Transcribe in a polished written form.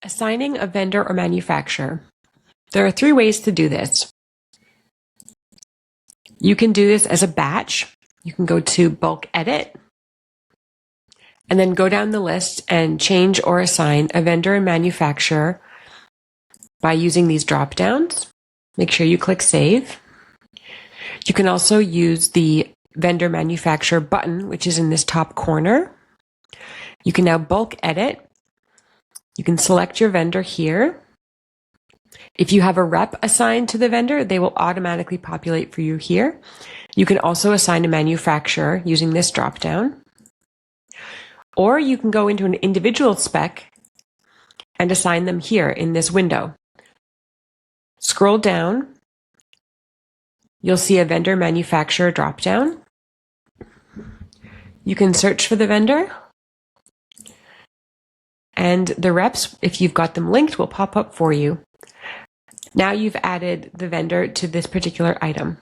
Assigning a vendor or manufacturer. There are 3 ways to do this. You can do this as a batch. You can go to bulk edit and then go down the list and change or assign a vendor and manufacturer by using these drop downs. Make sure you click save. You can also use the vendor manufacturer button, which is in this top corner. You can now bulk edit. You can select your vendor here. If you have a rep assigned to the vendor, they will automatically populate for you here. You can also assign a manufacturer using this dropdown. Or you can go into an individual spec and assign them here in this window. Scroll down. You'll see a vendor manufacturer dropdown. You can search for the vendor. And the reps, if you've got them linked, will pop up for you. Now you've added the vendor to this particular item.